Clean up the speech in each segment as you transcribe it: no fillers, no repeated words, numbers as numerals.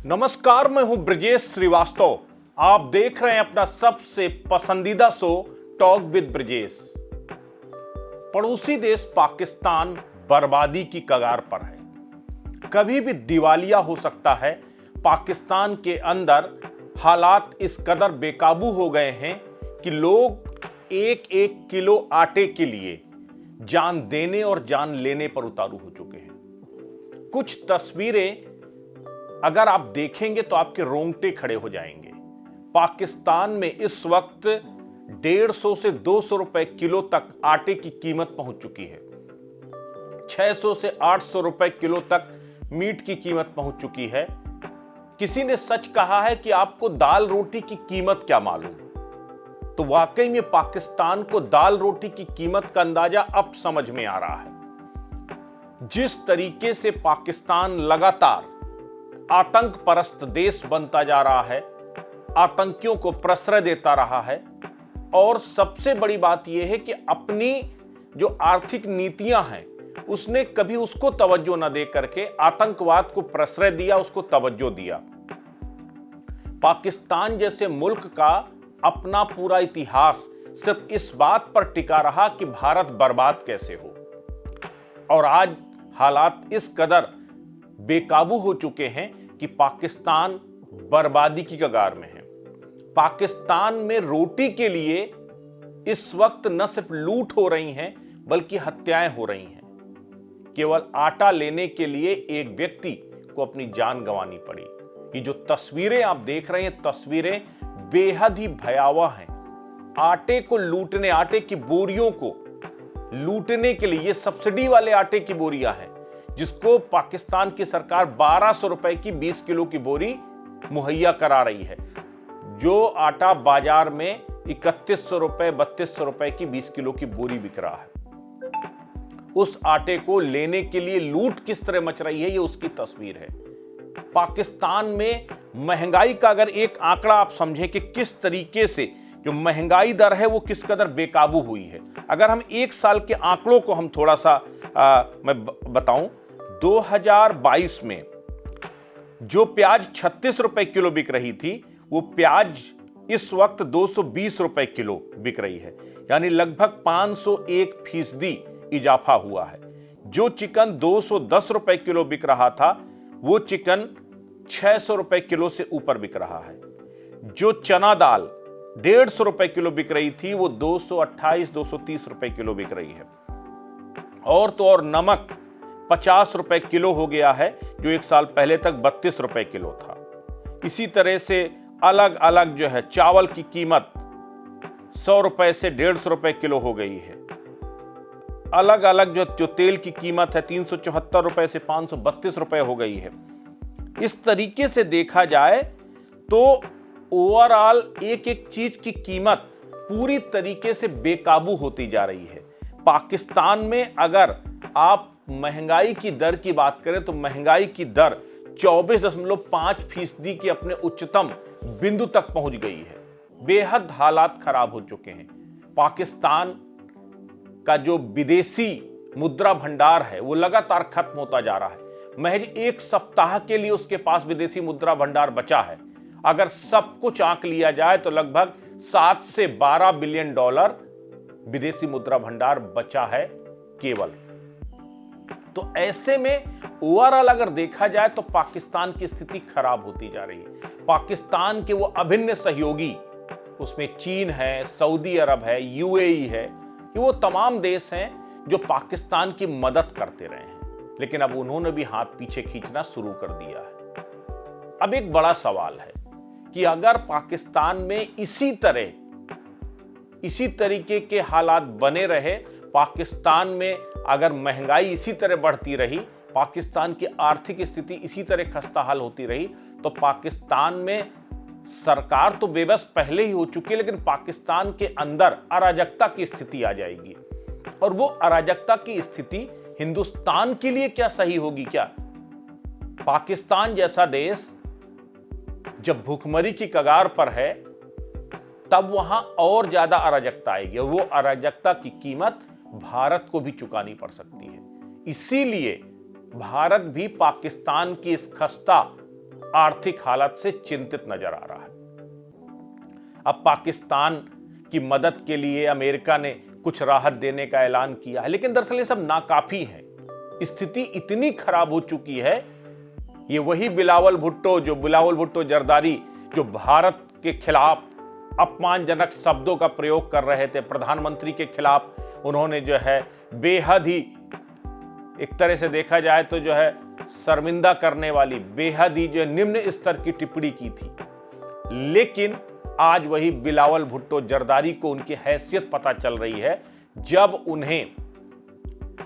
नमस्कार, मैं हूं ब्रजेश श्रीवास्तव। आप देख रहे हैं अपना सबसे पसंदीदा शो टॉक विद ब्रजेश। पड़ोसी देश पाकिस्तान बर्बादी की कगार पर है। कभी भी दिवालिया हो सकता है। पाकिस्तान के अंदर हालात इस कदर बेकाबू हो गए हैं कि लोग एक एक किलो आटे के लिए जान देने और जान लेने पर उतारू हो चुके हैं। कुछ तस्वीरें अगर आप देखेंगे तो आपके रोंगटे खड़े हो जाएंगे। पाकिस्तान में इस वक्त 150 से 200 रुपए किलो तक आटे की कीमत पहुंच चुकी है। 600 से 800 रुपए किलो तक मीट की कीमत पहुंच चुकी है। किसी ने सच कहा है कि आपको दाल रोटी की कीमत क्या मालूम। तो वाकई में पाकिस्तान को दाल रोटी की कीमत का अंदाजा अब समझ में आ रहा है। जिस तरीके से पाकिस्तान लगातार आतंक परस्त देश बनता जा रहा है, आतंकियों को प्रश्रय देता रहा है, और सबसे बड़ी बात यह है कि अपनी जो आर्थिक नीतियां हैं उसने कभी उसको तवज्जो न दे करके आतंकवाद को प्रश्रय दिया, उसको तवज्जो दिया। पाकिस्तान जैसे मुल्क का अपना पूरा इतिहास सिर्फ इस बात पर टिका रहा कि भारत बर्बाद कैसे हो, और आज हालात इस कदर बेकाबू हो चुके हैं कि पाकिस्तान बर्बादी की कगार में है। पाकिस्तान में रोटी के लिए इस वक्त न सिर्फ लूट हो रही हैं बल्कि हत्याएं हो रही हैं। केवल आटा लेने के लिए एक व्यक्ति को अपनी जान गंवानी पड़ी। ये जो तस्वीरें आप देख रहे हैं, तस्वीरें बेहद ही भयावह हैं। आटे को लूटने, आटे की बोरियों को लूटने के लिए, ये सब्सिडी वाले आटे की बोरियां हैं जिसको पाकिस्तान की सरकार 1200 रुपए की 20 किलो की बोरी मुहैया करा रही है। जो आटा बाजार में 3100 रुपए 3200 रुपए की 20 किलो की बोरी बिक रहा है, उस आटे को लेने के लिए लूट किस तरह मच रही है, ये उसकी तस्वीर है। पाकिस्तान में महंगाई का अगर एक आंकड़ा आप समझें कि किस तरीके से जो महंगाई दर है वो किस कदर बेकाबू हुई है। अगर हम एक साल के आंकड़ों को हम थोड़ा सा मैं बताऊं, 2022 में जो प्याज 36 रुपए किलो बिक रही थी, वो प्याज इस वक्त 220 रुपए किलो बिक रही है, यानी लगभग 501% इजाफा हुआ है। जो चिकन 210 रुपए किलो बिक रहा था, वो चिकन 600 रुपए किलो से ऊपर बिक रहा है। जो चना दाल 150 रुपए किलो बिक रही थी, वो 228-230 रुपए किलो बिक रही है। और तो और नमक 50 रुपए किलो हो गया है, जो एक साल पहले तक 32 रुपए किलो था। इसी तरह से अलग अलग जो है चावल की कीमत 100 रुपए से 150 रुपए किलो हो गई है। अलग अलग जो तेल की कीमत है 374 रुपए से 532 रुपए हो गई है। इस तरीके से देखा जाए तो ओवरऑल एक एक चीज की कीमत पूरी तरीके से बेकाबू होती जा रही है। पाकिस्तान में अगर आप महंगाई की दर की बात करें तो महंगाई की दर 24.5% की अपने उच्चतम बिंदु तक पहुंच गई है। बेहद हालात खराब हो चुके हैं। पाकिस्तान का जो विदेशी मुद्रा भंडार है वो लगातार खत्म होता जा रहा है। महज एक सप्ताह के लिए उसके पास विदेशी मुद्रा भंडार बचा है। अगर सब कुछ आंक लिया जाए तो लगभग 7 से 12 बिलियन डॉलर विदेशी मुद्रा भंडार बचा है केवल। तो ऐसे में ओवरऑल अगर देखा जाए तो पाकिस्तान की स्थिति खराब होती जा रही है। पाकिस्तान के वो अभिन्न सहयोगी, उसमें चीन है, सऊदी अरब है, यूएई है, ये वो तमाम देश हैं जो पाकिस्तान की मदद करते रहे हैं, लेकिन अब उन्होंने भी हाथ पीछे खींचना शुरू कर दिया है। अब एक बड़ा सवाल है कि अगर पाकिस्तान में इसी तरीके के हालात बने रहे, पाकिस्तान में अगर महंगाई इसी तरह बढ़ती रही, पाकिस्तान की आर्थिक स्थिति इसी तरह खस्ताहाल होती रही, तो पाकिस्तान में सरकार तो बेबस पहले ही हो चुकी है, लेकिन पाकिस्तान के अंदर अराजकता की स्थिति आ जाएगी। और वो अराजकता की स्थिति हिंदुस्तान के लिए क्या सही होगी? क्या पाकिस्तान जैसा देश जब भूखमरी की कगार पर है, तब वहां और ज्यादा अराजकता आएगी, और वो अराजकता की कीमत भारत को भी चुकानी पड़ सकती है। इसीलिए भारत भी पाकिस्तान की इस खस्ता आर्थिक हालत से चिंतित नजर आ रहा है। अब पाकिस्तान की मदद के लिए अमेरिका ने कुछ राहत देने का ऐलान किया है, लेकिन दरअसल ये सब नाकाफी है। स्थिति इतनी खराब हो चुकी है, ये वही बिलावल भुट्टो जरदारी जो भारत के खिलाफ अपमानजनक शब्दों का प्रयोग कर रहे थे, प्रधानमंत्री के खिलाफ उन्होंने जो है बेहद ही, एक तरह से देखा जाए तो जो है शर्मिंदा करने वाली, बेहद ही जो निम्न स्तर की टिप्पणी की थी। लेकिन आज वही बिलावल भुट्टो जरदारी को उनकी हैसियत पता चल रही है, जब उन्हें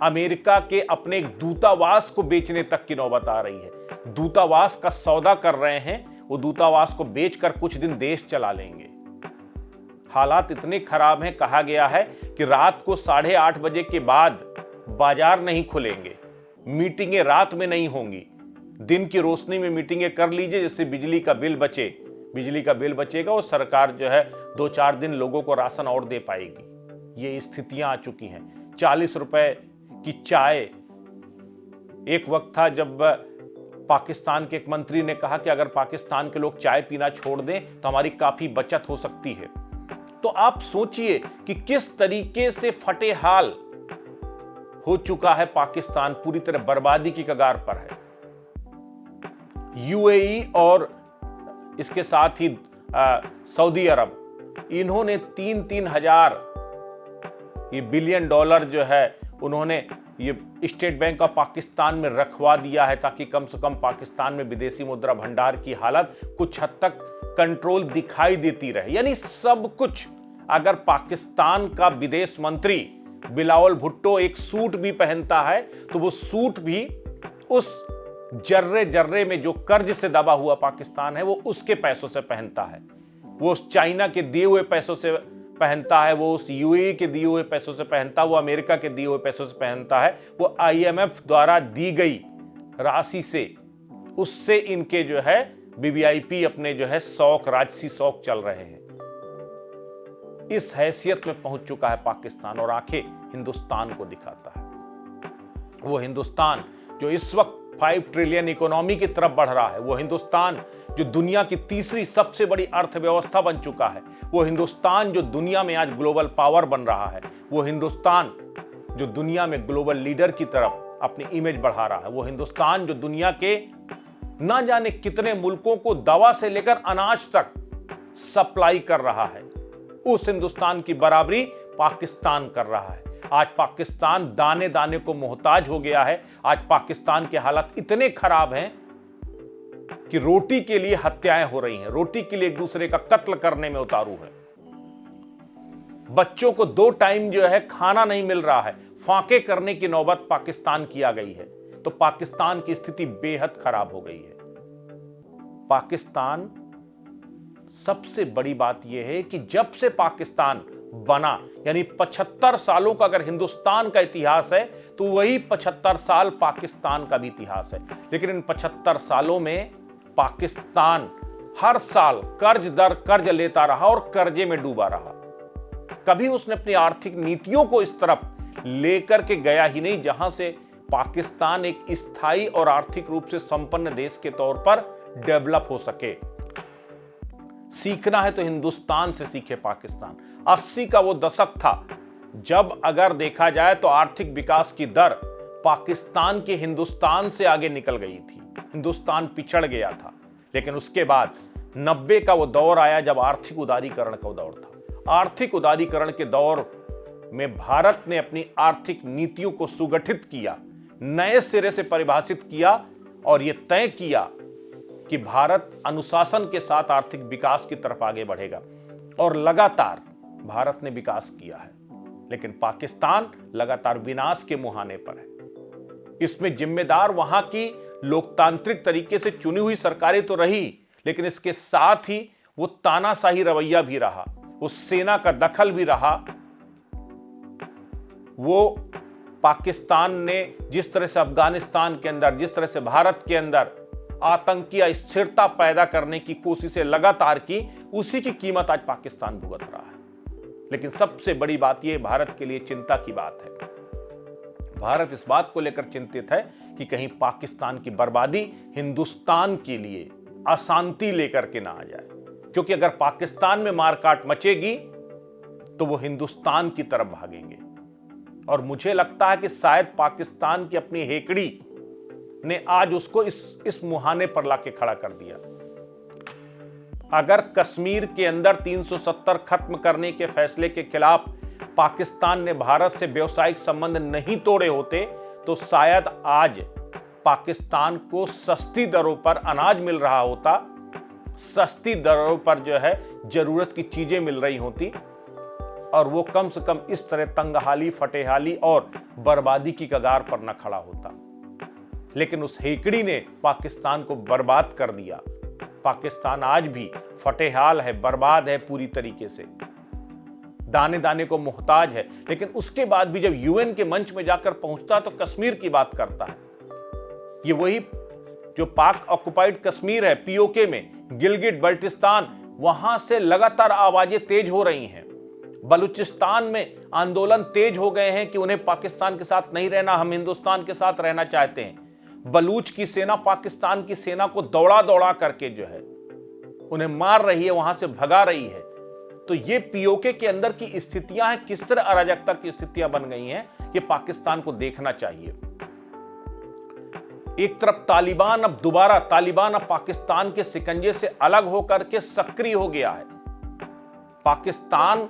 अमेरिका के अपने एक दूतावास को बेचने तक की नौबत आ रही है। दूतावास का सौदा कर रहे हैं, वो दूतावास को बेचकर कुछ दिन देश चला लेंगे। हालात इतने खराब हैं, कहा गया है कि रात को 8:30 बजे के बाद बाजार नहीं खुलेंगे, मीटिंगें रात में नहीं होंगी, दिन की रोशनी में मीटिंगें कर लीजिए जिससे बिजली का बिल बचे। बिजली का बिल बचेगा और सरकार जो है 2-4 दिन लोगों को राशन और दे पाएगी। ये स्थितियां आ चुकी हैं। 40 रुपए की चाय, एक वक्त था जब पाकिस्तान के एक मंत्री ने कहा कि अगर पाकिस्तान के लोग चाय पीना छोड़ दें तो हमारी काफी बचत हो सकती है। तो आप सोचिए कि किस तरीके से फटे हाल हो चुका है पाकिस्तान, पूरी तरह बर्बादी की कगार पर है। यूएई और इसके साथ ही सऊदी अरब, इन्होंने 3-3 हजार ये बिलियन डॉलर जो है उन्होंने ये स्टेट बैंक ऑफ पाकिस्तान में रखवा दिया है, ताकि कम से कम पाकिस्तान में विदेशी मुद्रा भंडार की हालत कुछ हद तक कंट्रोल दिखाई देती रहे। यानी सब कुछ, अगर पाकिस्तान का विदेश मंत्री बिलावल भुट्टो एक सूट भी पहनता है तो वो सूट भी उस जर्रे जर्रे में जो कर्ज से दबा हुआ पाकिस्तान है वो उसके पैसों से पहनता है, वो उस चाइना के दिए हुए पैसों से पहनता है, वो उस यूएई के दिए हुए पैसों से पहनता है, वो अमेरिका के दिए हुए पैसों से पहनता है, वो आईएमएफ द्वारा दी गई राशि से, उससे इनके जो है वीवीआईपी अपने जो है शौक, राजसी शौक चल रहे हैं। इस हैसियत में पहुंच चुका है पाकिस्तान और आंखें हिंदुस्तान को दिखाता है। वो हिंदुस्तान जो इस वक्त 5 ट्रिलियन इकोनॉमी की तरफ बढ़ रहा है, वो हिंदुस्तान जो दुनिया की तीसरी सबसे बड़ी अर्थव्यवस्था बन चुका है, वो हिंदुस्तान जो दुनिया में आज ग्लोबल पावर बन रहा है, वो हिंदुस्तान जो दुनिया में ग्लोबल लीडर की तरफ अपनी इमेज बढ़ा रहा है, वो हिंदुस्तान जो दुनिया के ना जाने कितने मुल्कों को दवा से लेकर अनाज तक सप्लाई कर रहा है, उस हिंदुस्तान की बराबरी पाकिस्तान कर रहा है। आज पाकिस्तान दाने दाने को मोहताज हो गया है। आज पाकिस्तान के हालात इतने खराब हैं कि रोटी के लिए हत्याएं हो रही हैं, रोटी के लिए एक दूसरे का कत्ल करने में उतारू है। बच्चों को 2 टाइम जो है खाना नहीं मिल रहा है, फांके करने की नौबत पाकिस्तान की आ गई है। तो पाकिस्तान की स्थिति बेहद खराब हो गई है। पाकिस्तान, सबसे बड़ी बात यह है कि जब से पाकिस्तान बना, यानी 75 सालों का अगर हिंदुस्तान का इतिहास है तो वही 75 साल पाकिस्तान का भी इतिहास है। लेकिन इन 75 सालों में पाकिस्तान हर साल कर्ज दर कर्ज लेता रहा और कर्जे में डूबा रहा। कभी उसने अपनी आर्थिक नीतियों को इस तरफ लेकर के गया ही नहीं जहां से पाकिस्तान एक स्थायी और आर्थिक रूप से संपन्न देश के तौर पर डेवलप हो सके। सीखना है तो हिंदुस्तान से सीखे पाकिस्तान। 80 का वो दशक था जब अगर देखा जाए तो आर्थिक विकास की दर पाकिस्तान के हिंदुस्तान से आगे निकल गई थी, हिंदुस्तान पिछड़ गया था। लेकिन उसके बाद 90 का वो दौर आया जब आर्थिक उदारीकरण का दौर था। आर्थिक उदारीकरण के दौर में भारत ने अपनी आर्थिक नीतियों को सुगठित किया, नए सिरे से परिभाषित किया और यह तय किया कि भारत अनुशासन के साथ आर्थिक विकास की तरफ आगे बढ़ेगा। और लगातार भारत ने विकास किया है, लेकिन पाकिस्तान लगातार विनाश के मुहाने पर है। इसमें जिम्मेदार वहां की लोकतांत्रिक तरीके से चुनी हुई सरकारें तो रही, लेकिन इसके साथ ही वो तानाशाही रवैया भी रहा, वो सेना का दखल भी रहा। वो पाकिस्तान ने जिस तरह से अफगानिस्तान के अंदर, जिस तरह से भारत के अंदर आतंकी अस्थिरता पैदा करने की कोशिशें लगातार की, उसी की कीमत आज पाकिस्तान भुगत रहा है। लेकिन सबसे बड़ी बात यह भारत के लिए चिंता की बात है। भारत इस बात को लेकर चिंतित है कि कहीं पाकिस्तान की बर्बादी हिंदुस्तान के लिए अशांति लेकर के ना आ जाए, क्योंकि अगर पाकिस्तान में मारकाट मचेगी तो वो हिंदुस्तान की तरफ भागेंगे। और मुझे लगता है कि शायद पाकिस्तान की अपनी हेकड़ी ने आज उसको इस मुहाने पर लाके खड़ा कर दिया। अगर कश्मीर के अंदर 370 खत्म करने के फैसले के खिलाफ पाकिस्तान ने भारत से व्यावसायिक संबंध नहीं तोड़े होते तो शायद आज पाकिस्तान को सस्ती दरों पर अनाज मिल रहा होता, सस्ती दरों पर जो है जरूरत की चीजें मिल रही होती, और वो कम से कम इस तरह तंगहाली, फटेहाली और बर्बादी की कगार पर न खड़ा होता। लेकिन उस हेकड़ी ने पाकिस्तान को बर्बाद कर दिया। पाकिस्तान आज भी फटेहाल है, बर्बाद है पूरी तरीके से, दाने दाने को मुहताज है। लेकिन उसके बाद भी जब यूएन के मंच में जाकर पहुंचता तो कश्मीर की बात करता है। ये वही जो पाक ऑक्युपाइड कश्मीर है, पीओके में, गिलगिट बल्टिस्तान, वहां से लगातार आवाजें तेज हो रही हैं। बलूचिस्तान में आंदोलन तेज हो गए हैं कि उन्हें पाकिस्तान के साथ नहीं रहना, हम हिंदुस्तान के साथ रहना चाहते हैं। बलूच की सेना पाकिस्तान की सेना को दौड़ा दौड़ा करके जो है उन्हें मार रही है, वहां से भगा रही है। तो ये पीओके के अंदर की स्थितियां हैं, किस तरह अराजकता की स्थितियां बन गई हैं, ये पाकिस्तान को देखना चाहिए। एक तरफ तालिबान अब पाकिस्तान के शिकंजे से अलग होकर के सक्रिय हो गया है। पाकिस्तान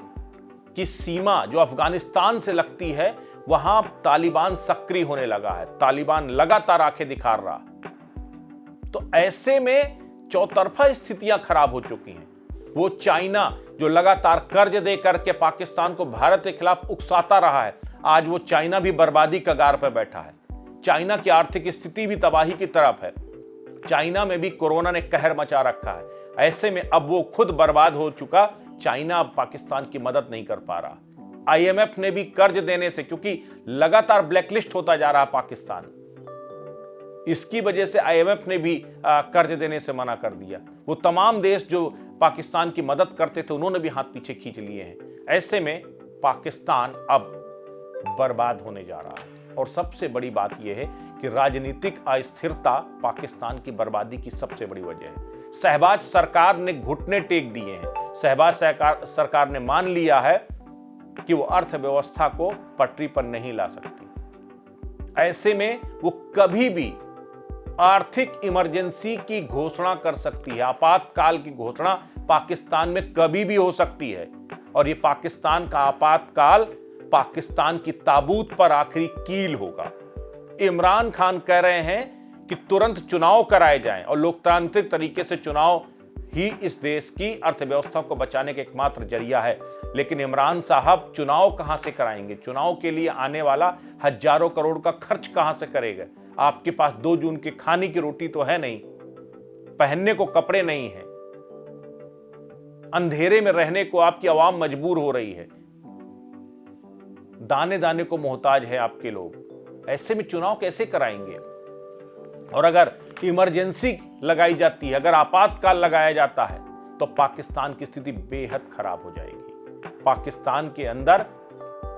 की सीमा जो अफगानिस्तान से लगती है, वहां तालिबान सक्रिय होने लगा है। तालिबान लगातार आंखें दिखा रहा। तो ऐसे में चौतरफा स्थितियां खराब हो चुकी हैं। वो चाइना जो लगातार कर्ज दे करके पाकिस्तान को भारत के खिलाफ उकसाता रहा है, आज वो चाइना भी बर्बादी कगार पर बैठा है। चाइना की आर्थिक स्थिति भी तबाही की तरफ है। चाइना में भी कोरोना ने कहर मचा रखा है। ऐसे में अब वो खुद बर्बाद हो चुका, चाइना अब पाकिस्तान की मदद नहीं कर पा रहा। आईएमएफ ने भी कर्ज देने से, क्योंकि लगातार ब्लैकलिस्ट होता जा रहा पाकिस्तान, इसकी वजह से आईएमएफ ने भी कर्ज देने से मना कर दिया। वो तमाम देश जो पाकिस्तान की मदद करते थे, उन्होंने भी हाथ पीछे खींच लिए हैं। ऐसे में पाकिस्तान अब बर्बाद होने जा रहा है। और सबसे बड़ी बात यह है कि राजनीतिक अस्थिरता पाकिस्तान की बर्बादी की सबसे बड़ी वजह है। शहबाज सरकार ने घुटने टेक दिए हैं। शहबाज सरकार ने मान लिया है कि वो अर्थव्यवस्था को पटरी पर नहीं ला सकती। ऐसे में वो कभी भी आर्थिक इमरजेंसी की घोषणा कर सकती है। आपातकाल की घोषणा पाकिस्तान में कभी भी हो सकती है। और ये पाकिस्तान का आपातकाल पाकिस्तान की ताबूत पर आखिरी कील होगा। इमरान खान कह रहे हैं कि तुरंत चुनाव कराए जाएं और लोकतांत्रिक तरीके से चुनाव ही इस देश की अर्थव्यवस्था को बचाने का एकमात्र जरिया है। लेकिन इमरान साहब चुनाव कहां से कराएंगे? चुनाव के लिए आने वाला हजारों करोड़ का खर्च कहां से करेगा? आपके पास 2 जून के खाने की रोटी तो है नहीं, पहनने को कपड़े नहीं है, अंधेरे में रहने को आपकी आवाम मजबूर हो रही है, दाने दाने को मोहताज है आपके लोग। ऐसे में चुनाव कैसे कराएंगे? और अगर इमरजेंसी लगाई जाती है, अगर आपातकाल लगाया जाता है, तो पाकिस्तान की स्थिति बेहद खराब हो जाएगी। पाकिस्तान के अंदर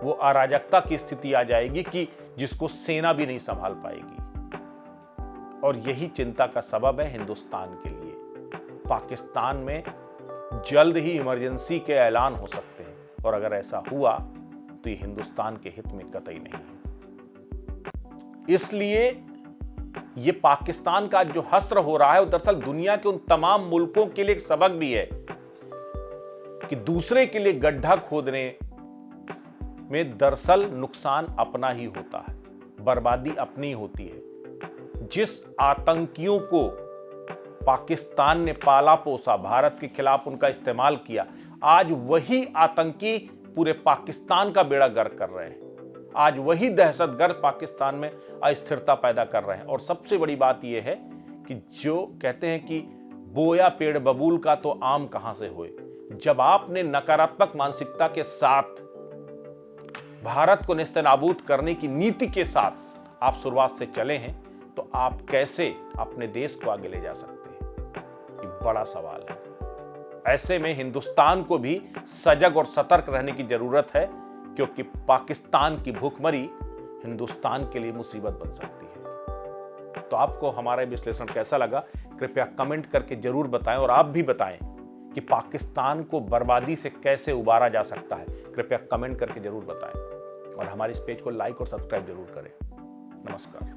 वो अराजकता की स्थिति आ जाएगी कि जिसको सेना भी नहीं संभाल पाएगी। और यही चिंता का सबब है हिंदुस्तान के लिए। पाकिस्तान में जल्द ही इमरजेंसी के ऐलान हो सकते हैं, और अगर ऐसा हुआ तो ये हिंदुस्तान के हित में कतई नहीं है। इसलिए ये पाकिस्तान का जो हश्र हो रहा है, वो दरअसल दुनिया के उन तमाम मुल्कों के लिए एक सबक भी है कि दूसरे के लिए गड्ढा खोदने में दरअसल नुकसान अपना ही होता है, बर्बादी अपनी होती है। जिस आतंकियों को पाकिस्तान ने पाला पोसा, भारत के खिलाफ उनका इस्तेमाल किया, आज वही आतंकी पूरे पाकिस्तान का बेड़ा गर्क कर रहे हैं। आज वही दहशतगर्द पाकिस्तान में अस्थिरता पैदा कर रहे हैं। और सबसे बड़ी बात यह है कि जो कहते हैं कि बोया पेड़ बबूल का तो आम कहां से होए। जब आपने नकारात्मक मानसिकता के साथ भारत को नेस्तनाबूद करने की नीति के साथ आप शुरुआत से चले हैं, तो आप कैसे अपने देश को आगे ले जा सकते हैं? ये बड़ा सवाल है। ऐसे में हिंदुस्तान को भी सजग और सतर्क रहने की जरूरत है, क्योंकि पाकिस्तान की भूखमरी हिंदुस्तान के लिए मुसीबत बन सकती है। तो आपको हमारा विश्लेषण कैसा लगा, कृपया कमेंट करके जरूर बताएं और आप भी बताएं कि पाकिस्तान को बर्बादी से कैसे उबारा जा सकता है। कृपया कमेंट करके जरूर बताएं और हमारे इस पेज को लाइक और सब्सक्राइब जरूर करें। नमस्कार।